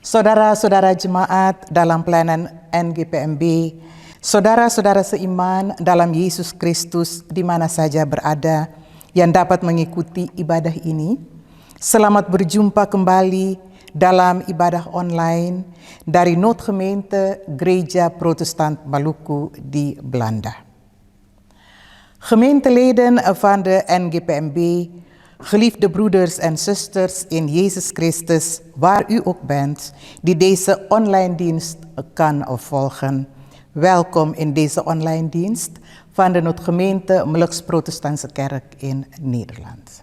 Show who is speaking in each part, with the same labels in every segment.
Speaker 1: Saudara-saudara jemaat dalam pelayanan NGPMB, saudara-saudara seiman dalam Yesus Kristus di mana saja berada yang dapat mengikuti ibadah ini, selamat berjumpa kembali dalam ibadah online dari Noodgemeente Gereja Protestant Maluku di Belanda. Gemeenteleden van de NGPMB, geliefde broeders en zusters in Jezus Christus, waar u ook bent, die deze online dienst kan volgen. Welkom in deze online dienst van de Noodgemeente Molukse Protestantse Kerk in Nederland.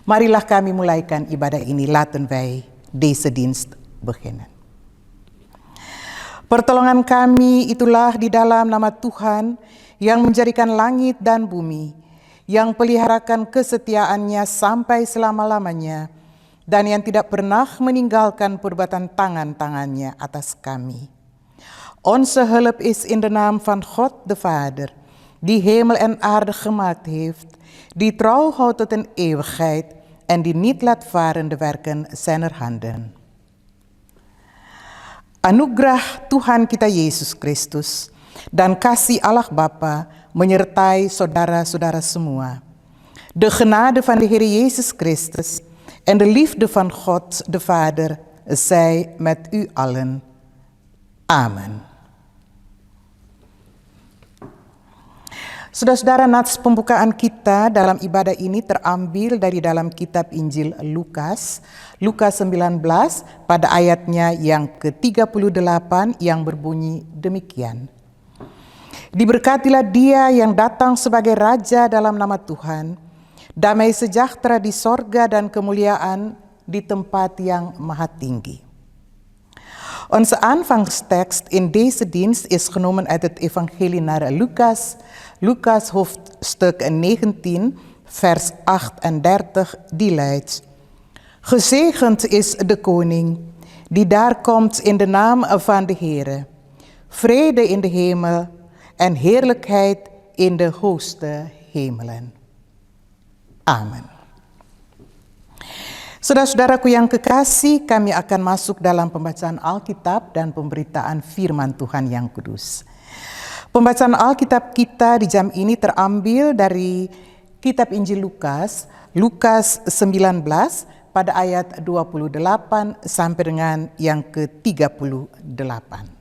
Speaker 1: Marilah kami mulaikan ibadah ini, laten wij deze dienst beginnen. Pertolongan kami itulah di dalam nama Tuhan yang menjadikan langit dan bumi, yang peliharakan kesetiaannya sampai selama-lamanya, dan yang tidak pernah meninggalkan perbuatan tangan-tangannya atas kami. Onze hulp is in de naam van God de Vader, die hemel en aarde gemaakt heeft, die trouw houdt tot een eeuwigheid en die niet laat varen de werken zijner handen. Anugerah Tuhan kita Yesus Kristus dan kasih Allah Bapa menyertai saudara-saudara semua. De genade van de Heer Jezus Christus en de liefde van God de Vader zij met u allen. Amen. Saudara-saudara, nats pembukaan kita dalam ibadah ini terambil dari dalam kitab Injil Lukas, Lukas 19 pada ayatnya yang ke-38 yang berbunyi demikian. Diberkatilah dia yang datang sebagai Raja dalam nama Tuhan, damai sejahtera di sorga dan kemuliaan di tempat yang maha tinggi. Onze aanvangstekst in deze dienst is genomen uit het evangelie naar Lucas, Lucas hoofdstuk 19, vers 38, die luidt: Gezegend is de koning, die daar komt in de naam van de Heere. Vrede in de hemel en heerlijkheid in de hoogste hemelen. Amen. Saudara-saudaraku yang kekasih, kami akan masuk dalam pembacaan Alkitab dan pemberitaan firman Tuhan yang kudus. Pembacaan Alkitab kita di jam ini terambil dari kitab Injil Lukas, Lukas 19 pada ayat 28 sampai dengan yang ke-38.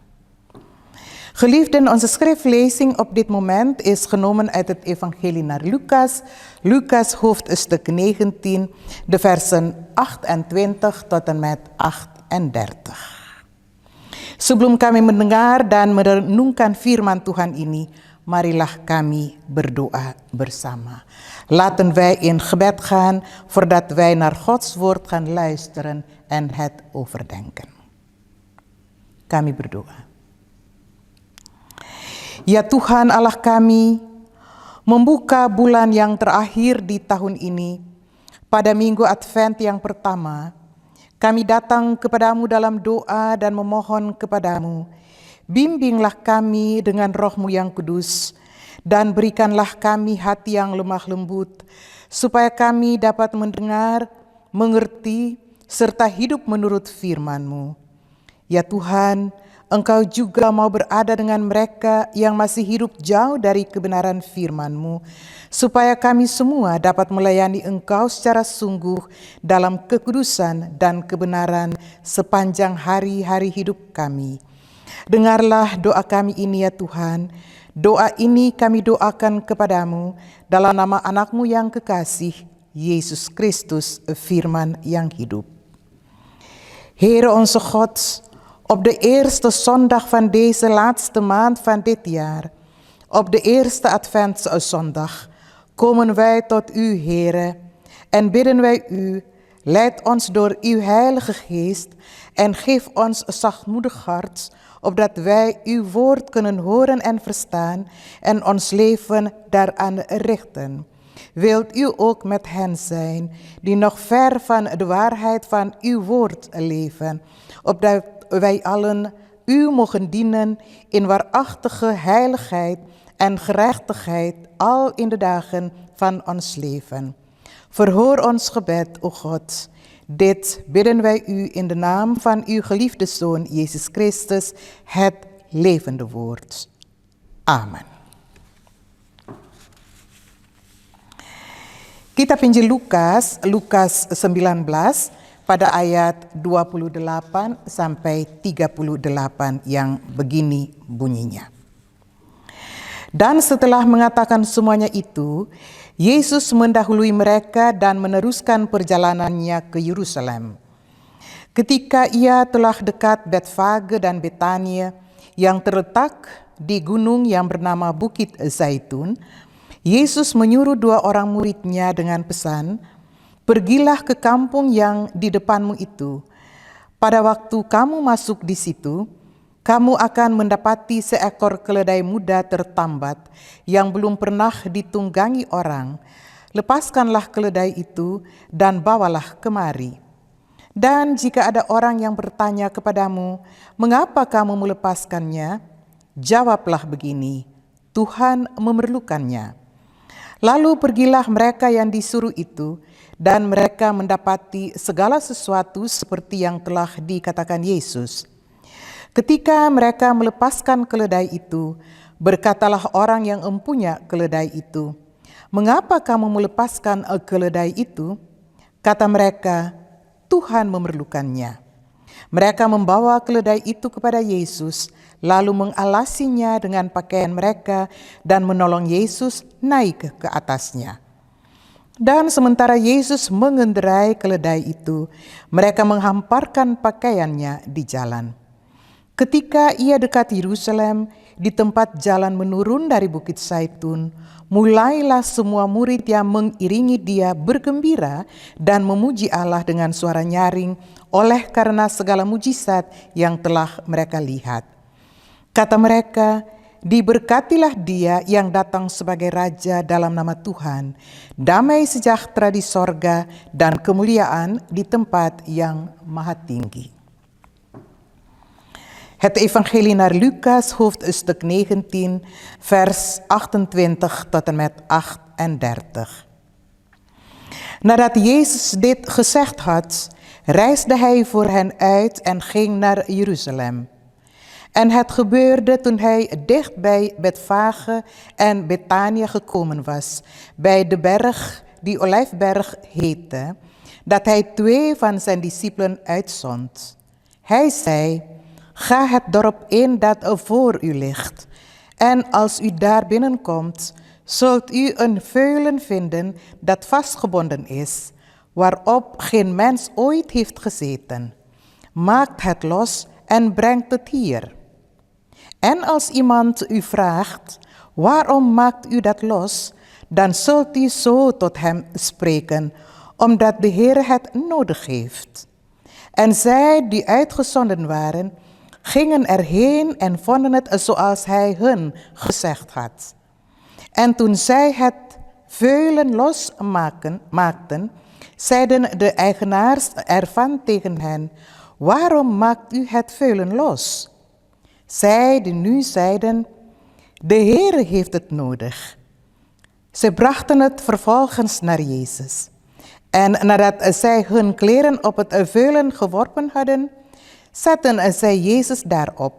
Speaker 1: Geliefden, onze schriftlezing op dit moment is genomen uit het evangelie naar Lucas, Lucas hoofdstuk 19, de versen 28 tot en met 38. Sebelum kami mendengar dan merenungkan firman Tuhan ini, marilah kami berdoa bersama. Laten wij in gebed gaan voordat wij naar Gods woord gaan luisteren en het overdenken. Kami berdoa. Ya Tuhan Allah kami, membuka bulan yang terakhir di tahun ini, pada minggu Advent yang pertama, kami datang kepadamu dalam doa dan memohon kepadamu, bimbinglah kami dengan roh-Mu yang kudus, dan berikanlah kami hati yang lemah lembut, supaya kami dapat mendengar, mengerti, serta hidup menurut firman-Mu. Ya Tuhan, Engkau juga mau berada dengan mereka yang masih hidup jauh dari kebenaran firman-Mu, supaya kami semua dapat melayani Engkau secara sungguh dalam kekudusan dan kebenaran sepanjang hari-hari hidup kami. Dengarlah doa kami ini ya Tuhan. Doa ini kami doakan kepadamu dalam nama anak-Mu yang kekasih, Yesus Kristus, firman yang hidup. Heere onze God, op de eerste zondag van deze laatste maand van dit jaar, op de eerste Adventszondag, komen wij tot u, Heere, en bidden wij u, leid ons door uw Heilige Geest en geef ons zachtmoedig hart, opdat wij uw woord kunnen horen en verstaan en ons leven daaraan richten. Wilt u ook met hen zijn, die nog ver van de waarheid van uw woord leven, opdat wij allen u mogen dienen in waarachtige heiligheid en gerechtigheid al in de dagen van ons leven. Verhoor ons gebed, o God, Dit bidden wij u in de naam van uw geliefde Zoon, Jezus Christus, het levende woord. Amen. Kita pinjam Lukas 19 pada ayat 28 sampai 38 yang begini bunyinya. Dan setelah mengatakan semuanya itu, Yesus mendahului mereka dan meneruskan perjalanannya ke Yerusalem. Ketika ia telah dekat Betfage dan Betania yang terletak di gunung yang bernama Bukit Zaitun, Yesus menyuruh 2 orang muridnya dengan pesan, "Pergilah ke kampung yang di depanmu itu. Pada waktu kamu masuk di situ, kamu akan mendapati seekor keledai muda tertambat yang belum pernah ditunggangi orang. Lepaskanlah keledai itu dan bawalah kemari. Dan jika ada orang yang bertanya kepadamu, mengapa kamu melepaskannya? Jawablah begini, Tuhan memerlukannya." Lalu pergilah mereka yang disuruh itu, dan mereka mendapati segala sesuatu seperti yang telah dikatakan Yesus. Ketika mereka melepaskan keledai itu, berkatalah orang yang empunya keledai itu, "Mengapa kamu melepaskan keledai itu?" Kata mereka, "Tuhan memerlukannya." Mereka membawa keledai itu kepada Yesus, lalu mengalasinya dengan pakaian mereka dan menolong Yesus naik ke atasnya. Dan sementara Yesus mengendarai keledai itu, mereka menghamparkan pakaiannya di jalan. Ketika ia dekat Yerusalem, di tempat jalan menurun dari Bukit Zaitun, mulailah semua murid yang mengiringi dia bergembira dan memuji Allah dengan suara nyaring oleh karena segala mujizat yang telah mereka lihat. Kata mereka, "Diberkatilah dia yang datang sebagai Raja dalam nama Tuhan, damai sejahtera di sorga dan kemuliaan di tempat yang maha tinggi." Het evangelie naar Lucas, hoofdstuk 19, vers 28 tot en met 38. Nadat Jezus dit gezegd had, reisde hij voor hen uit en ging naar Jeruzalem. En het gebeurde toen hij dicht bij Betfage en Betania gekomen was, bij de berg die Olijfberg heette, dat hij 2 van zijn discipelen uitzond. Hij zei, "Ga het dorp in dat voor u ligt. En als u daar binnenkomt, zult u een veulen vinden dat vastgebonden is, waarop geen mens ooit heeft gezeten. Maakt het los en brengt het hier. En als iemand u vraagt, waarom maakt u dat los, dan zult u zo tot hem spreken, omdat de Heer het nodig heeft." En zij die uitgezonden waren, gingen erheen en vonden het zoals hij hun gezegd had. En toen zij het veulen losmaakten, zeiden de eigenaars ervan tegen hen, "Waarom maakt u het veulen los?" Zij die nu zeiden, "De Heere heeft het nodig." Ze brachten het vervolgens naar Jezus. En nadat zij hun kleren op het veulen geworpen hadden, zetten zij Jezus daarop.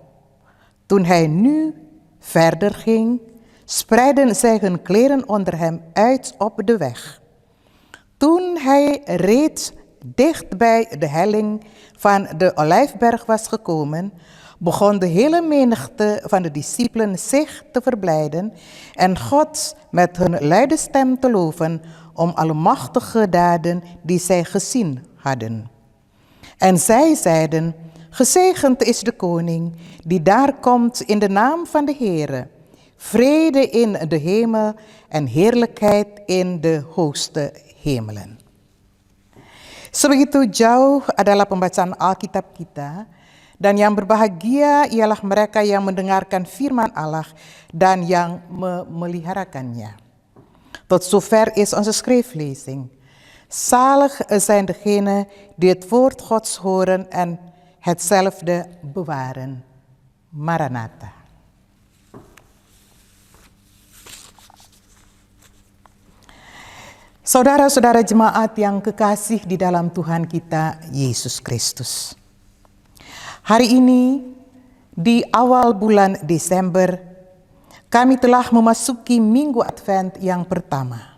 Speaker 1: Toen hij nu verder ging, spreidden zij hun kleren onder hem uit op de weg. Toen hij reeds dicht bij de helling van de Olijfberg was gekomen, begon de hele menigte van de discipelen zich te verblijden en God met hun luide stem te loven om alle machtige daden die zij gezien hadden. En zij zeiden, "Gezegend is de koning die daar komt in de naam van de Heere. Vrede in de hemel en heerlijkheid in de hoogste hemelen." Sebegitu jauh adalah pembacaan Alkitab kita, dan yang berbahagia ialah mereka yang mendengarkan firman Allah dan yang memeliharakannya. Tot zover is onze schriftlezing. Zalig zijn degenen die het woord Gods horen en hetzelfde bewaren. Maranatha. Saudara-saudara jemaat yang kekasih di dalam Tuhan kita Yesus Kristus. Hari ini di awal bulan Desember, kami telah memasuki Minggu Advent yang pertama.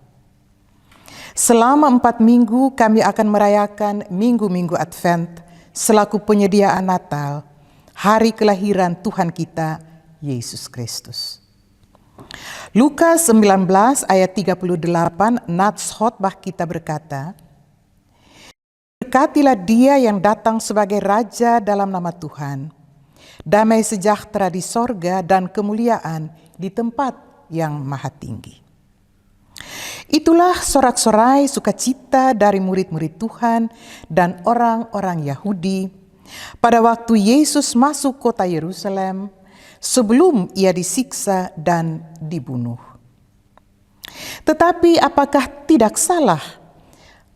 Speaker 1: Selama 4 minggu kami akan merayakan Minggu-Minggu Advent selaku penyediaan Natal, hari kelahiran Tuhan kita Yesus Kristus. Lukas 19 ayat 38 nats khotbah kita berkata, "Berkatilah dia yang datang sebagai Raja dalam nama Tuhan, damai sejahtera di sorga dan kemuliaan di tempat yang maha tinggi." Itulah sorak-sorai sukacita dari murid-murid Tuhan dan orang-orang Yahudi pada waktu Yesus masuk kota Yerusalem sebelum ia disiksa dan dibunuh. Tetapi apakah tidak salah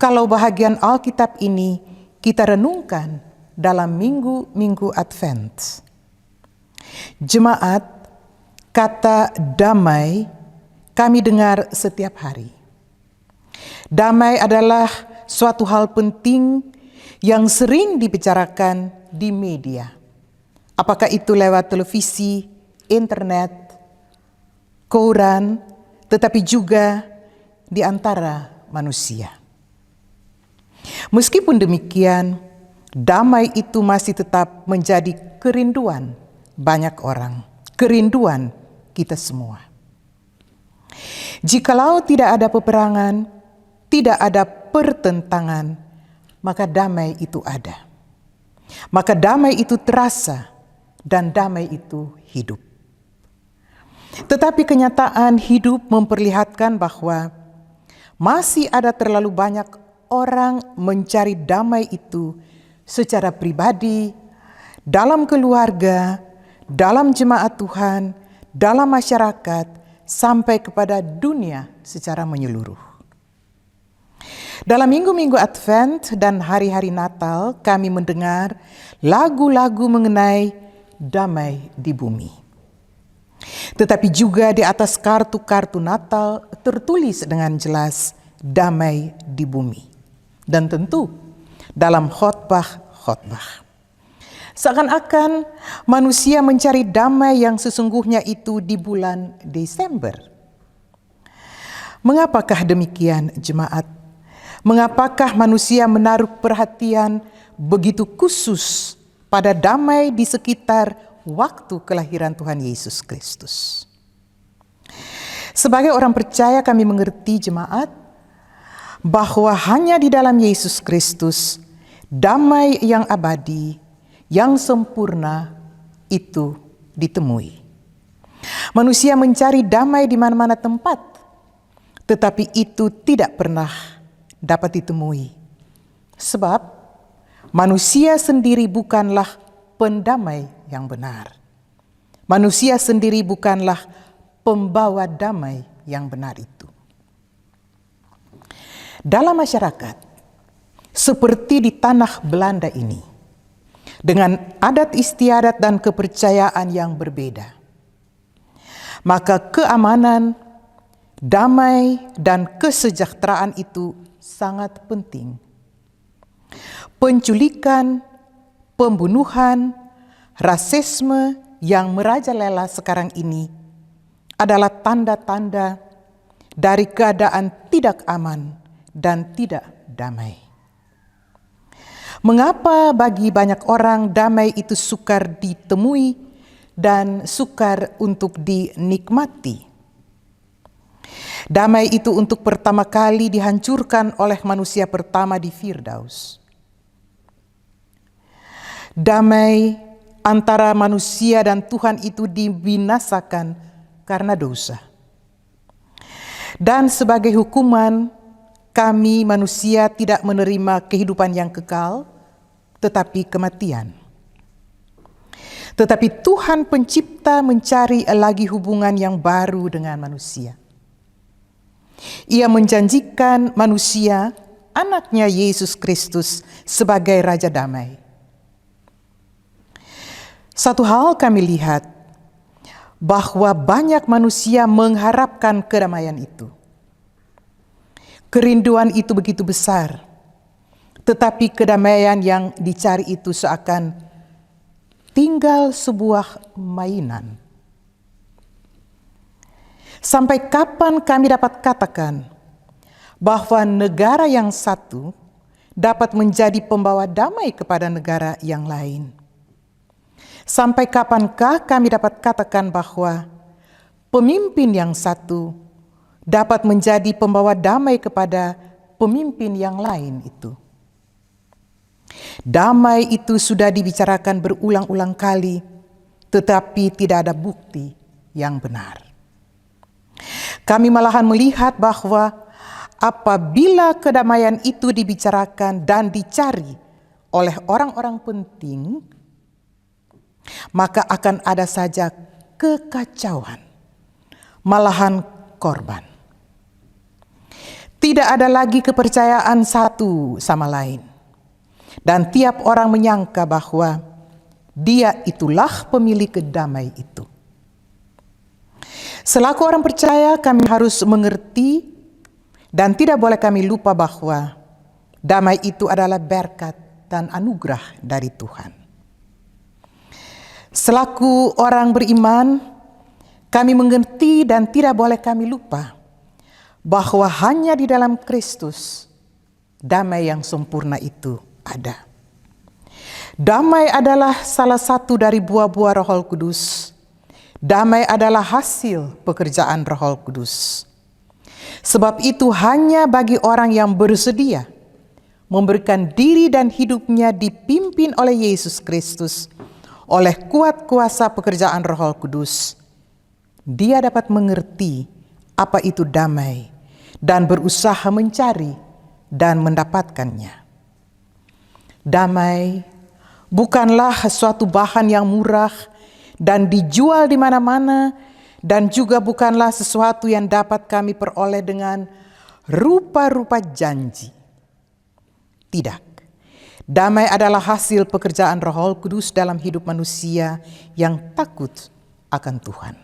Speaker 1: kalau bahagian Alkitab ini kita renungkan dalam Minggu-Minggu Advent? Jemaat, kata damai kami dengar setiap hari. Damai adalah suatu hal penting yang sering dibicarakan di media. Apakah itu lewat televisi, internet, koran, tetapi juga di antara manusia. Meskipun demikian, damai itu masih tetap menjadi kerinduan banyak orang, kerinduan kita semua. Jikalau tidak ada peperangan, tidak ada pertentangan, maka damai itu ada. Maka damai itu terasa dan damai itu hidup. Tetapi kenyataan hidup memperlihatkan bahwa masih ada terlalu banyak orang mencari damai itu secara pribadi, dalam keluarga, dalam jemaat Tuhan, dalam masyarakat, sampai kepada dunia secara menyeluruh. Dalam Minggu-Minggu Advent dan hari-hari Natal, kami mendengar lagu-lagu mengenai damai di bumi. Tetapi juga di atas kartu-kartu Natal tertulis dengan jelas damai di bumi. Dan tentu dalam khotbah-khotbah. Seakan-akan manusia mencari damai yang sesungguhnya itu di bulan Desember. Mengapakah demikian, jemaat? Mengapakah manusia menaruh perhatian begitu khusus pada damai di sekitar waktu kelahiran Tuhan Yesus Kristus? Sebagai orang percaya kami mengerti, jemaat, bahwa hanya di dalam Yesus Kristus damai yang abadi, yang sempurna itu ditemui. Manusia mencari damai di mana-mana tempat, tetapi itu tidak pernah dapat ditemui. Sebab manusia sendiri bukanlah pendamai yang benar. Manusia sendiri bukanlah pembawa damai yang benar itu. Dalam masyarakat, seperti di tanah Belanda ini, dengan adat istiadat dan kepercayaan yang berbeda, maka keamanan, damai, dan kesejahteraan itu sangat penting. Penculikan, pembunuhan, rasisme yang merajalela sekarang ini adalah tanda-tanda dari keadaan tidak aman dan tidak damai. Mengapa bagi banyak orang damai itu sukar ditemui dan sukar untuk dinikmati? Damai itu untuk pertama kali dihancurkan oleh manusia pertama di Firdaus. Damai antara manusia dan Tuhan itu dibinasakan karena dosa. Dan sebagai hukuman, kami manusia tidak menerima kehidupan yang kekal, tetapi kematian. Tetapi Tuhan pencipta mencari lagi hubungan yang baru dengan manusia. Ia menjanjikan manusia, anaknya Yesus Kristus, sebagai Raja Damai. Satu hal kami lihat, bahwa banyak manusia mengharapkan kedamaian itu. Kerinduan itu begitu besar, tetapi kedamaian yang dicari itu seakan tinggal sebuah mainan. Sampai kapan kami dapat katakan bahwa negara yang satu dapat menjadi pembawa damai kepada negara yang lain? Sampai kapankah kami dapat katakan bahwa pemimpin yang satu dapat menjadi pembawa damai kepada pemimpin yang lain itu? Damai itu sudah dibicarakan berulang-ulang kali, tetapi tidak ada bukti yang benar. Kami malahan melihat bahwa apabila kedamaian itu dibicarakan dan dicari oleh orang-orang penting, maka akan ada saja kekacauan, malahan korban. Tidak ada lagi kepercayaan satu sama lain. Dan tiap orang menyangka bahwa dia itulah pemilik damai itu. Selaku orang percaya, kami harus mengerti dan tidak boleh kami lupa bahwa damai itu adalah berkat dan anugerah dari Tuhan. Selaku orang beriman, kami mengerti dan tidak boleh kami lupa bahwa hanya di dalam Kristus damai yang sempurna itu ada. Damai adalah salah satu dari buah-buah Roh Kudus. Damai adalah hasil pekerjaan Roh Kudus. Sebab itu hanya bagi orang yang bersedia memberikan diri dan hidupnya dipimpin oleh Yesus Kristus, oleh kuat kuasa pekerjaan Roh Kudus, dia dapat mengerti apa itu damai dan berusaha mencari dan mendapatkannya. Damai bukanlah suatu bahan yang murah dan dijual di mana-mana, dan juga bukanlah sesuatu yang dapat kami peroleh dengan rupa-rupa janji. Tidak. Damai adalah hasil pekerjaan Roh Kudus dalam hidup manusia yang takut akan Tuhan.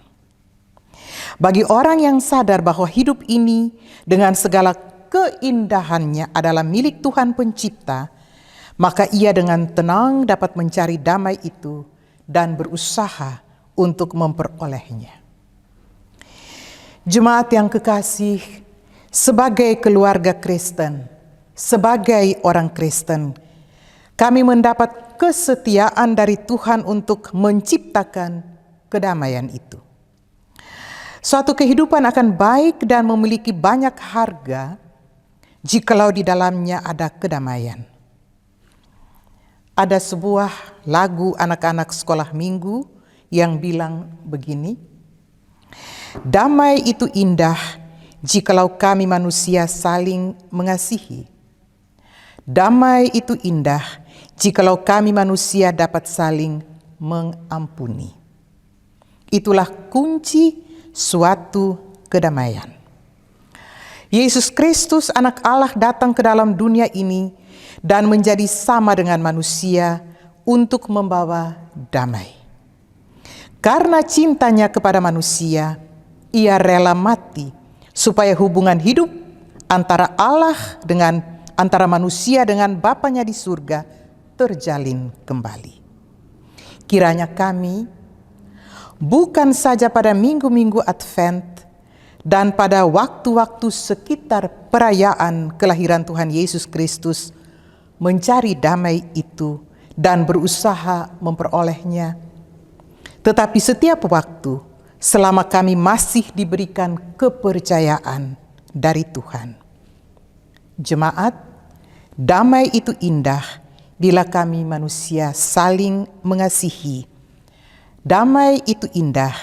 Speaker 1: Bagi orang yang sadar bahwa hidup ini dengan segala keindahannya adalah milik Tuhan Pencipta, maka ia dengan tenang dapat mencari damai itu dan berusaha untuk memperolehnya. Jemaat yang kekasih, sebagai keluarga Kristen, sebagai orang Kristen, kami mendapat kesetiaan dari Tuhan untuk menciptakan kedamaian itu. Suatu kehidupan akan baik dan memiliki banyak harga jikalau di dalamnya ada kedamaian. Ada sebuah lagu anak-anak sekolah minggu yang bilang begini, damai itu indah jikalau kami manusia saling mengasihi. Damai itu indah jikalau kami manusia dapat saling mengampuni. Itulah kunci suatu kedamaian. Yesus Kristus anak Allah datang ke dalam dunia ini dan menjadi sama dengan manusia untuk membawa damai. Karena cintanya kepada manusia, ia rela mati supaya hubungan hidup antara antara manusia dengan Bapanya di surga terjalin kembali. Kiranya kami bukan saja pada minggu-minggu Advent dan pada waktu-waktu sekitar perayaan kelahiran Tuhan Yesus Kristus mencari damai itu dan berusaha memperolehnya, tetapi setiap waktu selama kami masih diberikan kepercayaan dari Tuhan. Jemaat, damai itu indah bila kami manusia saling mengasihi. Damai itu indah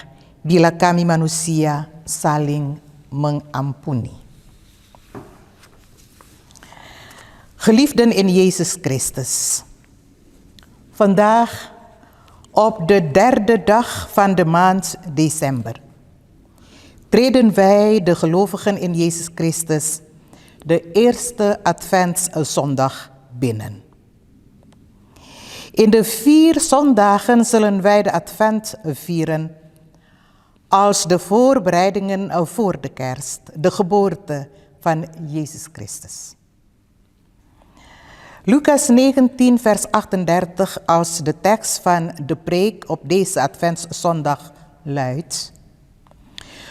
Speaker 1: bila kami manusia saling mengampuni. Geliefden in Jezus Christus. Vandaag op de 3e dag van de maand december treden wij, de gelovigen in Jezus Christus, de eerste Adventszondag binnen. In de 4 zondagen zullen wij de Advent vieren als de voorbereidingen voor de kerst, de geboorte van Jezus Christus. Lucas 19, vers 38 als de tekst van de preek op deze Adventszondag luidt: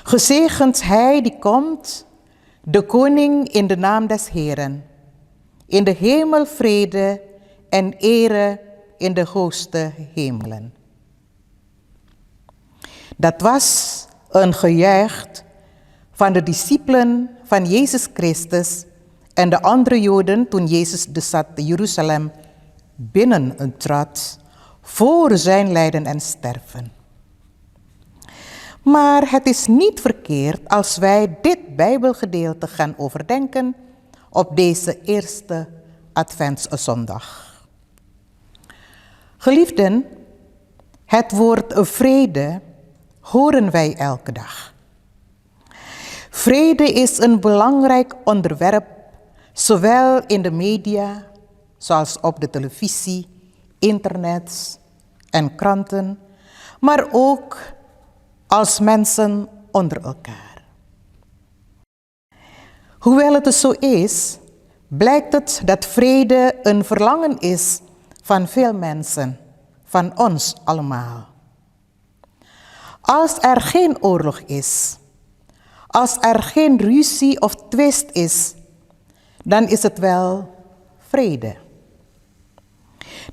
Speaker 1: Gezegend hij die komt, de koning in de naam des Heeren. In de hemel vrede en ere in de hoogste hemelen. Dat was een gejuich van de discipelen van Jezus Christus en de andere Joden toen Jezus de stad Jeruzalem binnentrad voor zijn lijden en sterven. Maar het is niet verkeerd als wij dit Bijbelgedeelte gaan overdenken op deze eerste Adventszondag. Geliefden, het woord vrede horen wij elke dag. Vrede is een belangrijk onderwerp, zowel in de media, zoals op de televisie, internet en kranten, maar ook als mensen onder elkaar. Hoewel het zo is, blijkt het dat vrede een verlangen is van veel mensen, van ons allemaal. Als er geen oorlog is, als er geen ruzie of twist is, dan is het wel vrede.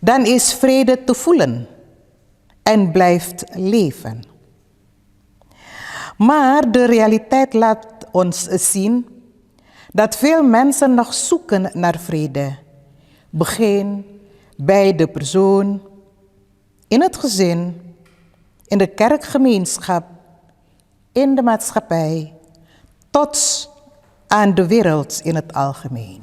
Speaker 1: Dan is vrede te voelen en blijft leven. Maar de realiteit laat ons zien dat veel mensen nog zoeken naar vrede. Begin bij de persoon, in het gezin, in de kerkgemeenschap, in de maatschappij, tot aan de wereld in het algemeen.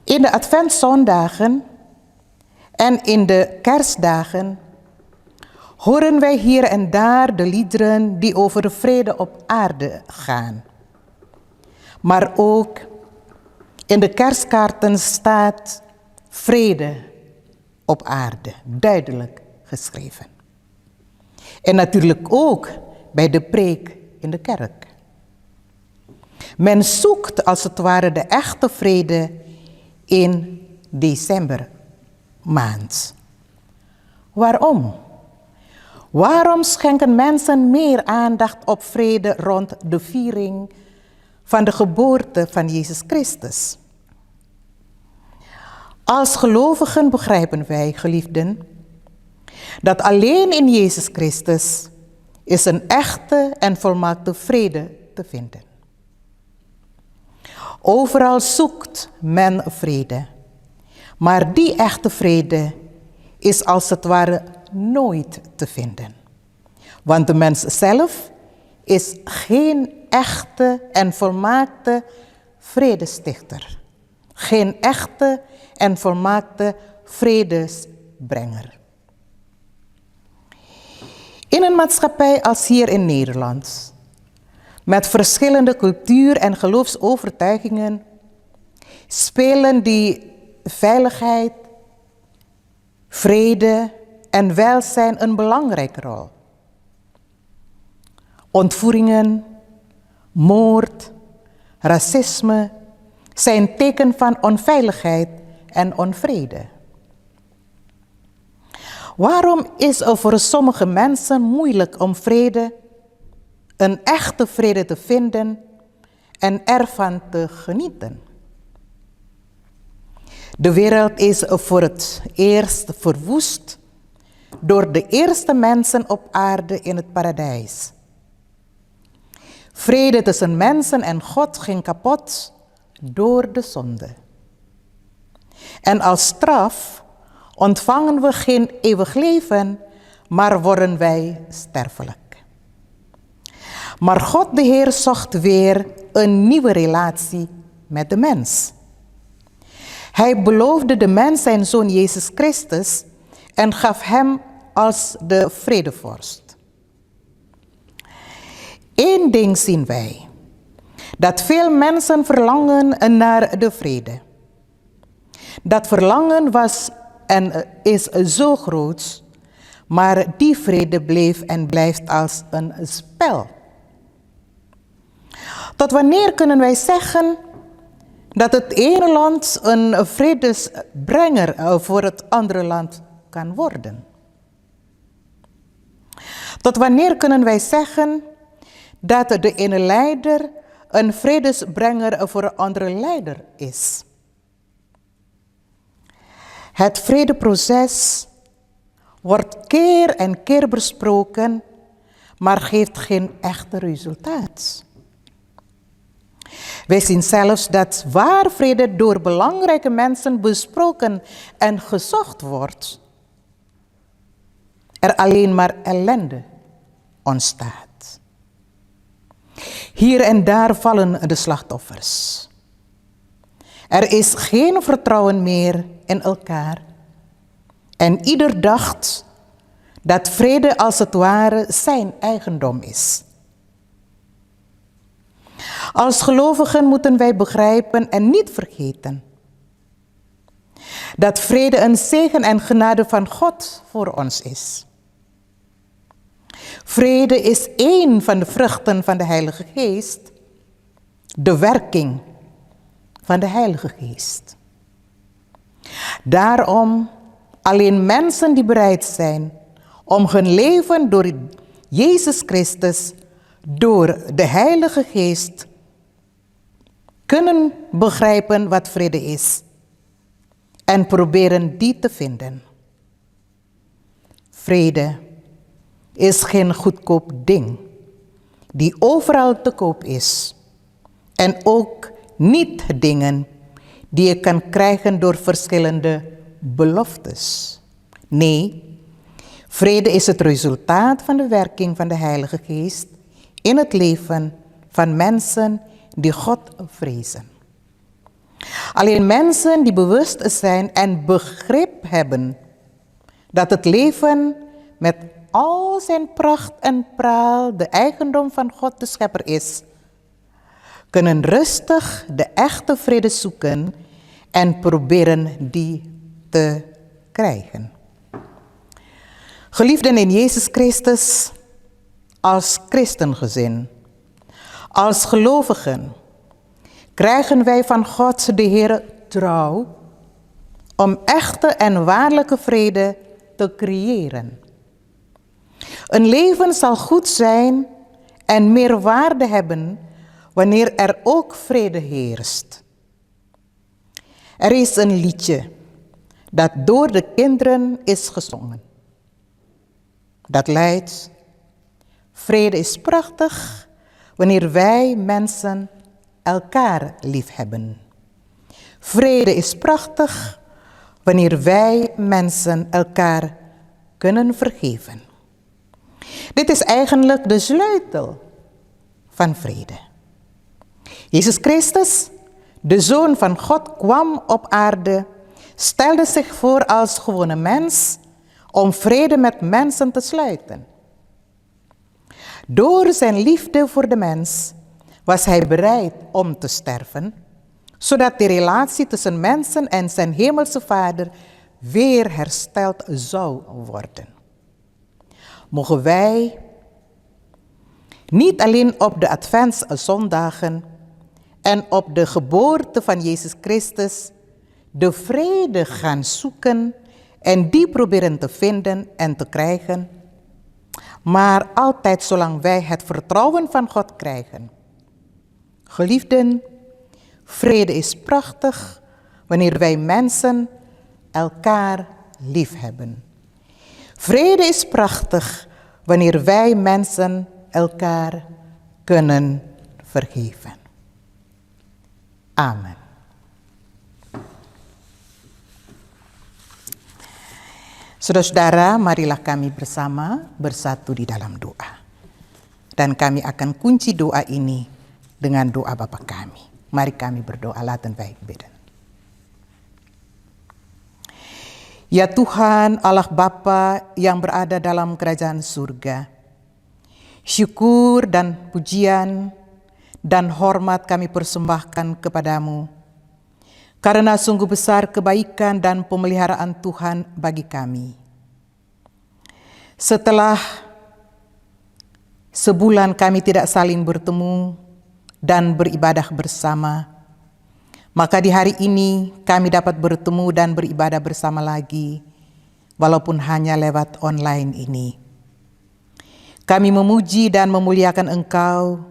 Speaker 1: In de Adventszondagen en in de kerstdagen horen wij hier en daar de liederen die over de vrede op aarde gaan. Maar ook in de kerstkaarten staat vrede op aarde, duidelijk geschreven. En natuurlijk ook bij de preek in de kerk. Men zoekt als het ware de echte vrede in decembermaand. Waarom? Waarom schenken mensen meer aandacht op vrede rond de viering van de geboorte van Jezus Christus? Als gelovigen begrijpen wij, geliefden, dat alleen in Jezus Christus is een echte en volmaakte vrede te vinden. Overal zoekt men vrede, maar die echte vrede is als het ware nooit te vinden. Want de mens zelf is geen echte en volmaakte vredestichter. Geen echte en volmaakte vredesbrenger. In een maatschappij als hier in Nederland, met verschillende cultuur- en geloofsovertuigingen, spelen die veiligheid, vrede en welzijn een belangrijke rol. Ontvoeringen, moord, racisme zijn teken van onveiligheid en onvrede. Waarom is het voor sommige mensen moeilijk om vrede, een echte vrede te vinden en ervan te genieten? De wereld is voor het eerst verwoest door de eerste mensen op aarde in het paradijs. Vrede tussen mensen en God ging kapot door de zonde. En als straf ontvangen we geen eeuwig leven, maar worden wij sterfelijk. Maar God de Heer zocht weer een nieuwe relatie met de mens. Hij beloofde de mens zijn Zoon Jezus Christus en gaf hem als de vredevorst. Eén ding zien wij, dat veel mensen verlangen naar de vrede. Dat verlangen was en is zo groot, maar die vrede bleef en blijft als een spel. Tot wanneer kunnen wij zeggen dat het ene land een vredesbrenger voor het andere land kan worden? Tot wanneer kunnen wij zeggen dat de ene leider een vredesbrenger voor een andere leider is? Het vredeproces wordt keer en keer besproken, maar geeft geen echte resultaat. Wij zien zelfs dat waar vrede door belangrijke mensen besproken en gezocht wordt, er alleen maar ellende ontstaat. Hier en daar vallen de slachtoffers. Er is geen vertrouwen meer in elkaar. En ieder dacht dat vrede als het ware zijn eigendom is. Als gelovigen moeten wij begrijpen en niet vergeten dat vrede een zegen en genade van God voor ons is. Vrede is één van de vruchten van de Heilige Geest, de werking van de Heilige Geest. Daarom alleen mensen die bereid zijn om hun leven door Jezus Christus, door de Heilige Geest, kunnen begrijpen wat vrede is en proberen die te vinden. Vrede is geen goedkoop ding die overal te koop is en ook niet dingen die je kan krijgen door verschillende beloftes. Nee, vrede is het resultaat van de werking van de Heilige Geest in het leven van mensen die God vrezen. Alleen mensen die bewust zijn en begrip hebben dat het leven met al zijn pracht en praal de eigendom van God de Schepper is, kunnen rustig de echte vrede zoeken en proberen die te krijgen. Geliefden in Jezus Christus, als christengezin, als gelovigen, krijgen wij van God de Heer trouw om echte en waarlijke vrede te creëren. Een leven zal goed zijn en meer waarde hebben wanneer er ook vrede heerst. Er is een liedje dat door de kinderen is gezongen. Dat luidt: vrede is prachtig wanneer wij mensen elkaar lief hebben. Vrede is prachtig wanneer wij mensen elkaar kunnen vergeven. Dit is eigenlijk de sleutel van vrede. Jezus Christus, de Zoon van God, kwam op aarde, stelde zich voor als gewone mens om vrede met mensen te sluiten. Door zijn liefde voor de mens was hij bereid om te sterven, zodat de relatie tussen mensen en zijn hemelse Vader weer hersteld zou worden. Mogen wij niet alleen op de Adventszondagen en op de geboorte van Jezus Christus de vrede gaan zoeken en die proberen te vinden en te krijgen, maar altijd zolang wij het vertrouwen van God krijgen. Geliefden, vrede is prachtig wanneer wij mensen elkaar lief hebben. Vrede is prachtig wanneer wij mensen elkaar kunnen vergeven. Amen. Saudara-saudara, marilah kami bersama bersatu di dalam doa. Dan kami akan kunci doa ini dengan doa Bapa kami. Mari kami berdoa, laten wij bidden. Ya Tuhan, Allah Bapa yang berada dalam kerajaan surga, syukur dan pujian dan hormat kami persembahkan kepadamu, karena sungguh besar kebaikan dan pemeliharaan Tuhan bagi kami. Setelah sebulan kami tidak saling bertemu, dan beribadah bersama. Maka di hari ini kami dapat bertemu dan beribadah bersama lagi, walaupun hanya lewat online ini. Kami memuji dan memuliakan Engkau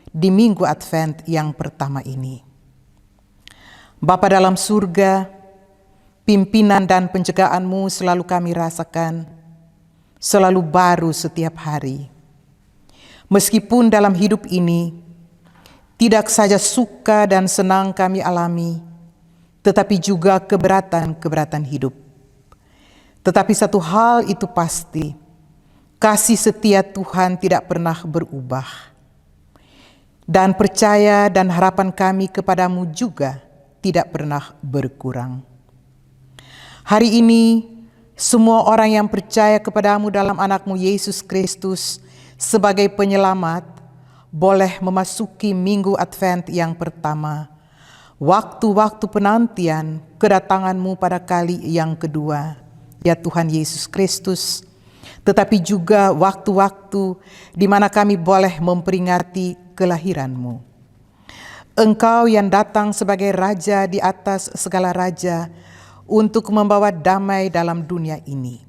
Speaker 1: di Minggu Advent yang pertama ini. Bapa dalam surga, pimpinan dan penjagaan-Mu selalu kami rasakan, selalu baru setiap hari. Meskipun dalam hidup ini, tidak saja suka dan senang kami alami, tetapi juga keberatan-keberatan hidup. Tetapi satu hal itu pasti, kasih setia Tuhan tidak pernah berubah. Dan percaya dan harapan kami kepadamu juga tidak pernah berkurang. Hari ini, semua orang yang percaya kepadamu dalam anakmu Yesus Kristus sebagai penyelamat, boleh memasuki Minggu Advent yang pertama, waktu-waktu penantian kedatangan-Mu pada kali yang kedua, ya Tuhan Yesus Kristus, tetapi juga waktu-waktu di mana kami boleh memperingati kelahiran-Mu. Engkau yang datang sebagai Raja di atas segala raja untuk membawa damai dalam dunia ini.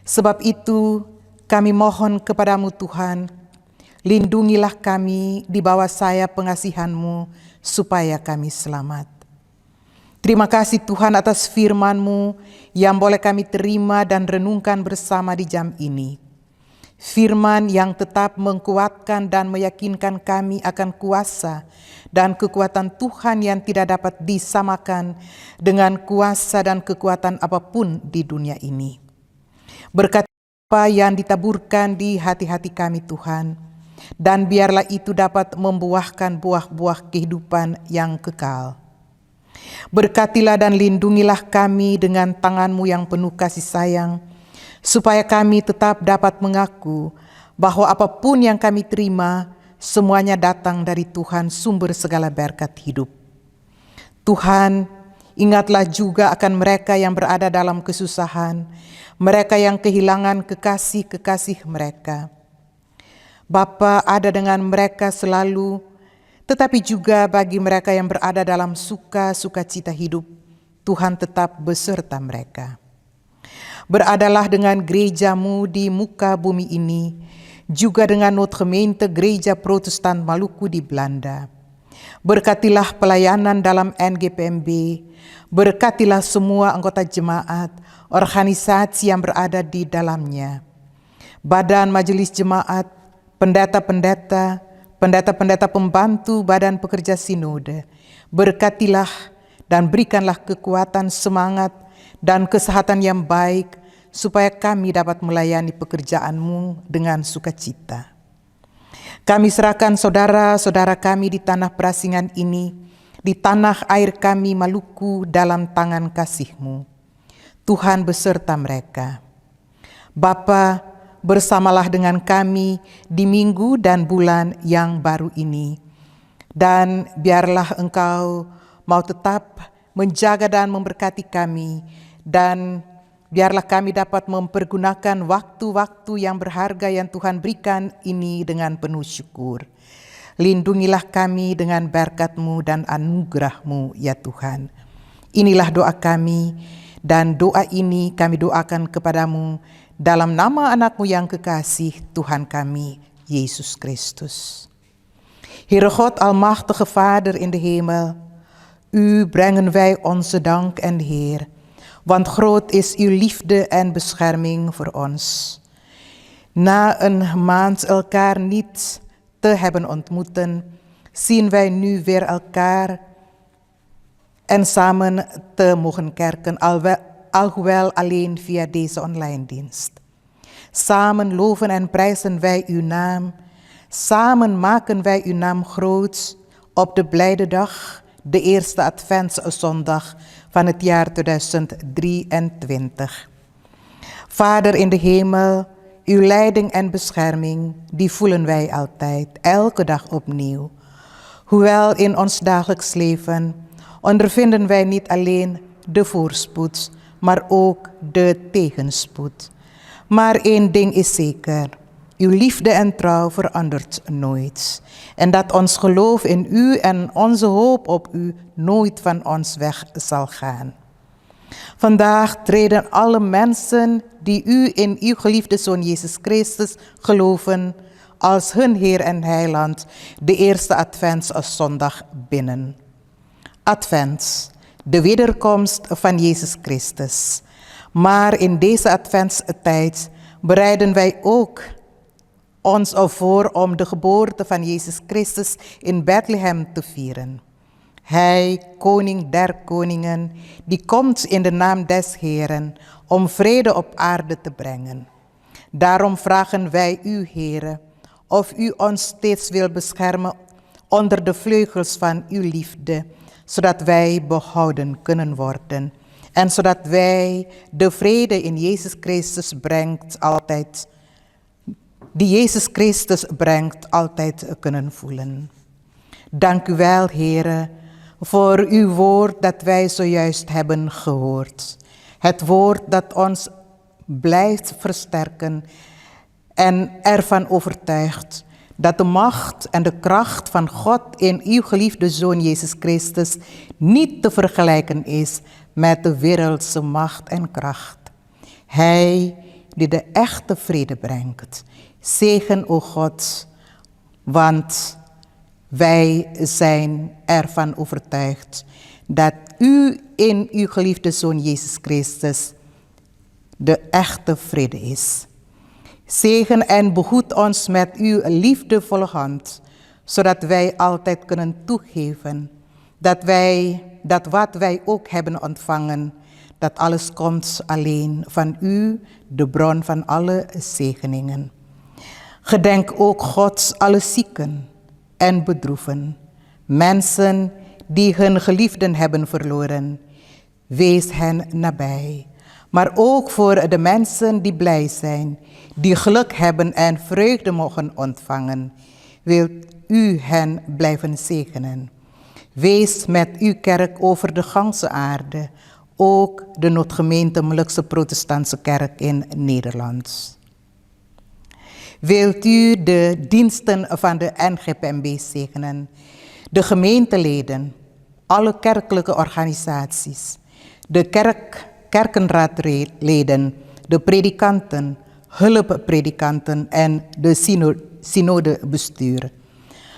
Speaker 1: Sebab itu kami mohon kepadamu Tuhan, lindungilah kami di bawah sayap pengasihan-Mu supaya kami selamat. Terima kasih Tuhan atas firman-Mu yang boleh kami terima dan renungkan bersama di jam ini. Firman yang tetap menguatkan dan meyakinkan kami akan kuasa dan kekuatan Tuhan yang tidak dapat disamakan dengan kuasa dan kekuatan apapun di dunia ini. Berkat apa yang ditaburkan di hati-hati kami Tuhan, dan biarlah itu dapat membuahkan buah-buah kehidupan yang kekal. Berkatilah dan lindungilah kami dengan tangan-Mu yang penuh kasih sayang, supaya kami tetap dapat mengaku bahwa apapun yang kami terima, semuanya datang dari Tuhan, sumber segala berkat hidup. Tuhan, ingatlah juga akan mereka yang berada dalam kesusahan, mereka yang kehilangan kekasih-kekasih mereka. Bapa ada dengan mereka selalu, tetapi juga bagi mereka yang berada dalam suka-sukacita hidup, Tuhan tetap beserta mereka. Beradalah dengan gereja-Mu di muka bumi ini, juga dengan Notre Gemeente Gereja Protestan Maluku di Belanda. Berkatilah pelayanan dalam NGPMB, berkatilah semua anggota jemaat, organisasi yang berada di dalamnya, badan majelis jemaat, pendeta-pendeta, pendeta-pendeta pembantu badan pekerja sinode. Berkatilah dan berikanlah kekuatan, semangat, dan kesehatan yang baik, supaya kami dapat melayani pekerjaan-Mu dengan sukacita. Kami serahkan saudara-saudara kami di tanah perasingan ini, di tanah air kami Maluku dalam tangan kasih-Mu. Tuhan beserta mereka. Bapa, bersamalah dengan kami di minggu dan bulan yang baru ini. Dan biarlah Engkau mau tetap menjaga dan memberkati kami, dan biarlah kami dapat mempergunakan waktu-waktu yang berharga yang Tuhan berikan ini dengan penuh syukur. Lindungilah kami dengan berkat-Mu dan anugerah-Mu, ya Tuhan. Inilah doa kami, dan doa ini kami doakan kepadamu dalam nama anak-Mu yang kekasih, Tuhan kami, Yesus Christus. Heere God, almachtige Vader in de hemel, U brengen wij onze dank en Heer, want groot is uw liefde en bescherming voor ons. Na een maand elkaar niet te hebben ontmoeten, zien wij nu weer elkaar en samen te mogen kerken, alhoewel alleen via deze online dienst. Samen loven en prijzen wij uw naam, samen maken wij uw naam groot op de blijde dag, de eerste Adventszondag van het jaar 2023. Vader in de hemel, uw leiding en bescherming, die voelen wij altijd, elke dag opnieuw. Hoewel in ons dagelijks leven ondervinden wij niet alleen de voorspoed, maar ook de tegenspoed. Maar één ding is zeker, Uw liefde en trouw verandert nooit. En dat ons geloof in u en onze hoop op u nooit van ons weg zal gaan. Vandaag treden alle mensen die u in uw geliefde Zoon Jezus Christus geloven als hun Heer en Heiland de eerste Adventszondag binnen. Advent, de wederkomst van Jezus Christus. Maar in deze Adventstijd bereiden wij ook ons voor om de geboorte van Jezus Christus in Bethlehem te vieren. Hij, koning der koningen, die komt in de naam des Heeren om vrede op aarde te brengen. Daarom vragen wij u, Heere, of u ons steeds wil beschermen onder de vleugels van uw liefde, zodat wij behouden kunnen worden en zodat wij de vrede in Jezus Christus die Jezus Christus brengt, altijd kunnen voelen. Dank u wel, Heere, voor uw woord dat wij zojuist hebben gehoord. Het woord dat ons blijft versterken en ervan overtuigt dat de macht en de kracht van God in uw geliefde Zoon Jezus Christus niet te vergelijken is met de wereldse macht en kracht. Hij die de echte vrede brengt. Zegen, o God, want wij zijn ervan overtuigd dat u in uw geliefde Zoon Jezus Christus de echte vrede is. Zegen en behoed ons met uw liefdevolle hand, zodat wij altijd kunnen toegeven dat wat wij ook hebben ontvangen, dat alles komt alleen van u, de bron van alle zegeningen. Gedenk ook Gods alle zieken en bedroeven, mensen die hun geliefden hebben verloren. Wees hen nabij. Maar ook voor de mensen die blij zijn, die geluk hebben en vreugde mogen ontvangen, wilt u hen blijven zegenen. Wees met uw kerk over de ganse aarde, ook de noodgemeentelijkse protestantse kerk in Nederland. Wilt u de diensten van de NGPMB zegenen, de gemeenteleden, alle kerkelijke organisaties, de kerkenraadleden, de predikanten, hulppredikanten en de synodebestuur.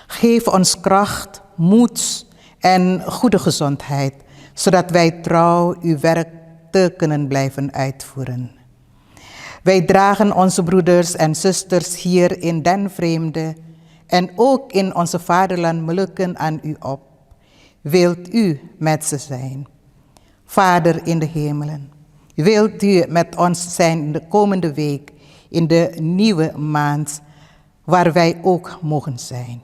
Speaker 1: Geef ons kracht, moed en goede gezondheid, zodat wij trouw uw werk te kunnen blijven uitvoeren. Wij dragen onze broeders en zusters hier in den vreemde en ook in onze vaderland Molukken aan u op. Wilt u met ze zijn? Vader in de hemelen, wilt u met ons zijn de komende week in de nieuwe maand waar wij ook mogen zijn.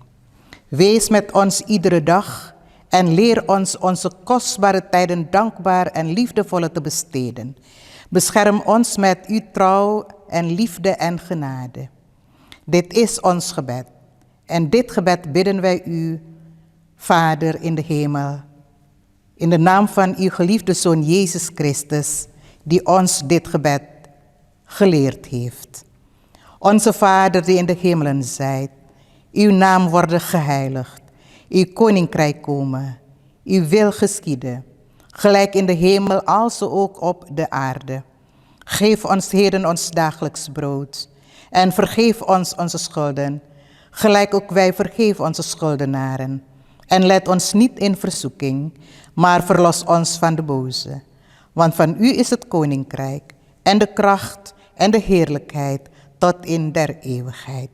Speaker 1: Wees met ons iedere dag en leer ons onze kostbare tijden dankbaar en liefdevol te besteden. Bescherm ons met uw trouw en liefde en genade. Dit is ons gebed. En dit gebed bidden wij u, Vader in de hemel, in de naam van uw geliefde Zoon Jezus Christus, die ons dit gebed geleerd heeft. Onze Vader die in de hemelen zijt, uw naam worden geheiligd, uw koninkrijk komen, uw wil geschieden, gelijk in de hemel als ook op de aarde. Geef ons heden ons dagelijks brood en vergeef ons onze schulden, gelijk ook wij vergeven onze schuldenaren. En leid ons niet in verzoeking, maar verlos ons van de boze. Want van u is het koninkrijk en de kracht en de heerlijkheid tot in der eeuwigheid.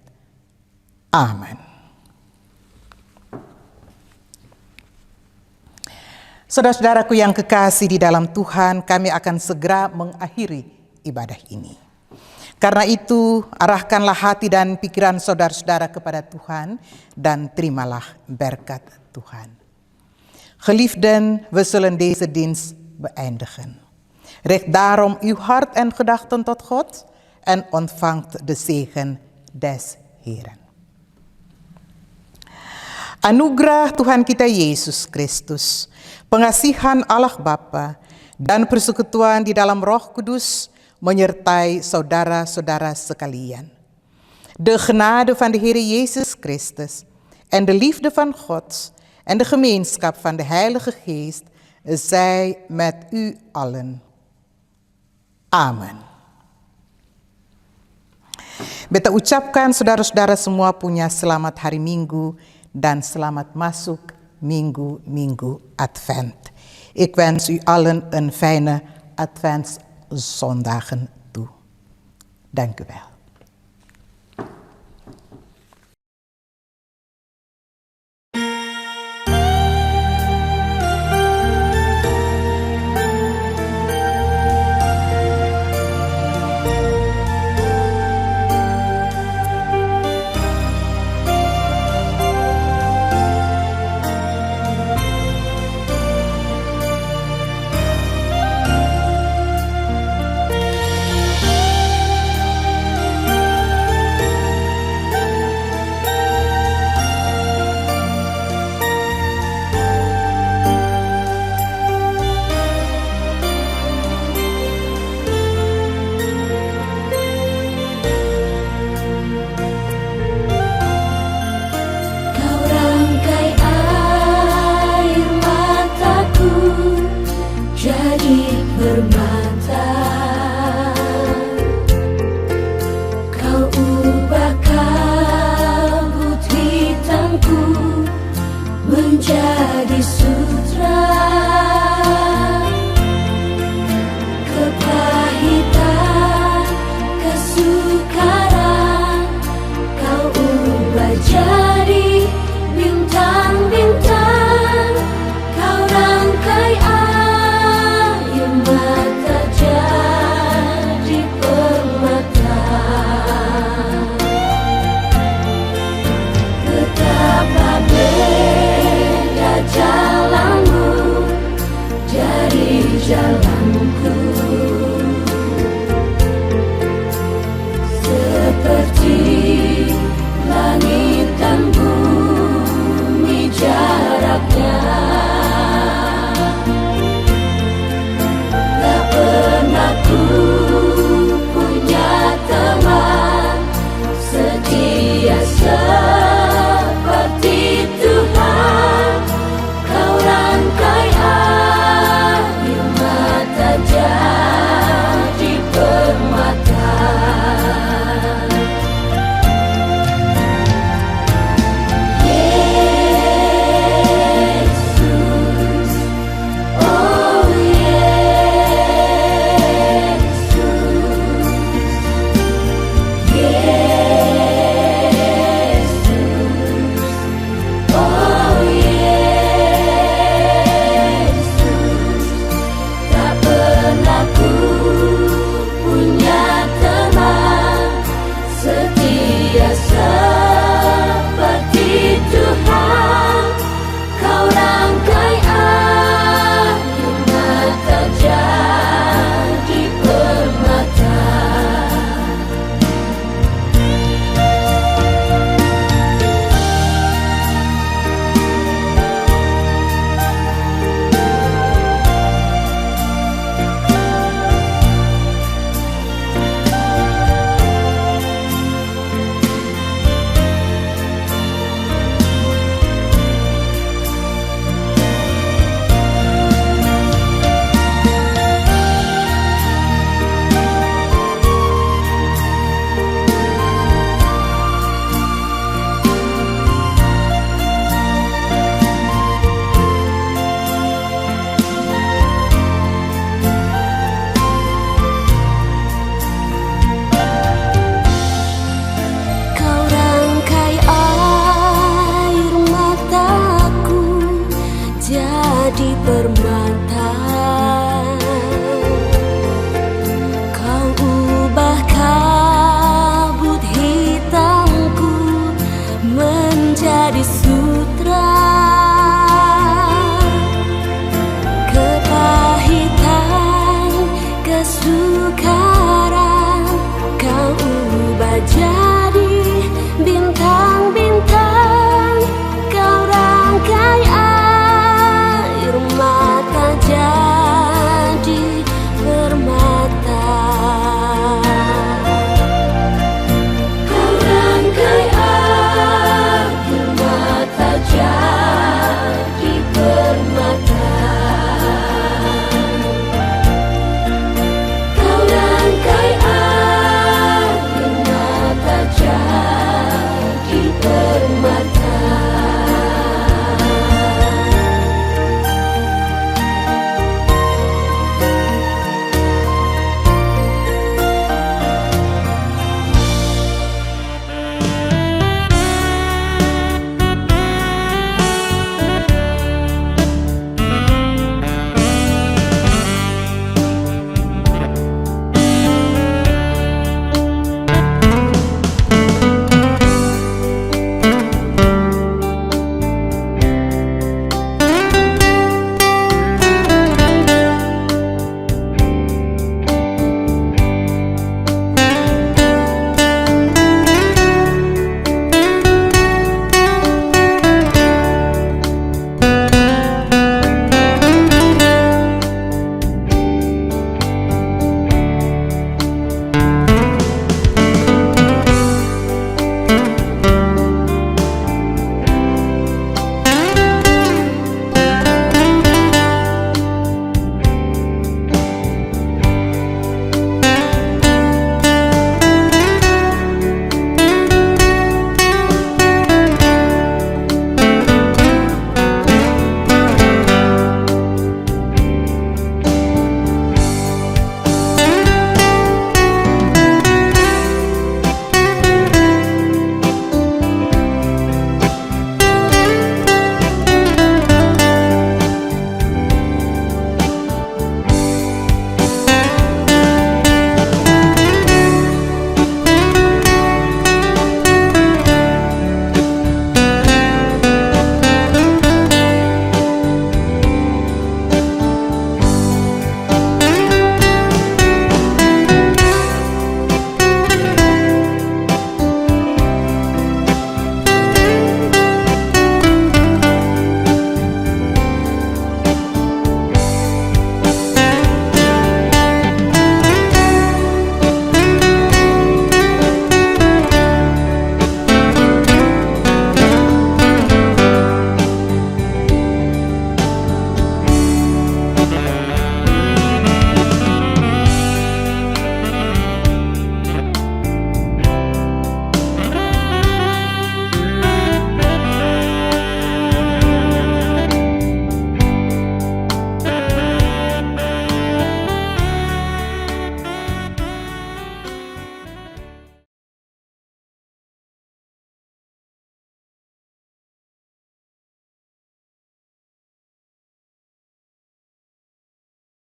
Speaker 1: Amen. Saudara-saudaraku yang kekasih di dalam Tuhan, kami akan segera mengakhiri ibadah ini. Karena itu, arahkanlah hati dan pikiran saudara-saudara kepada Tuhan dan terimalah berkat Tuhan. Geliefden, we zullen deze dienst beëindigen. Richt daarom uw hart en gedachten tot God en ontvangt de zegen des Heeren. Anugerah Tuhan kita Yesus Kristus, pengasihan Allah Bapa, dan persekutuan di dalam Roh Kudus menyertai saudara-saudara sekalian. De genade van de Heer Jezus Christus en de liefde van God en de gemeenschap van de Heilige Geest zij met u allen. Amen. Beta ucapkan saudara-saudara semua punya selamat hari Minggu dan selamat masuk Minggu Advent. Ik wens u allen een fijne Adventszondagen toe. Dank u wel.
Speaker 2: Sukaran kau ubah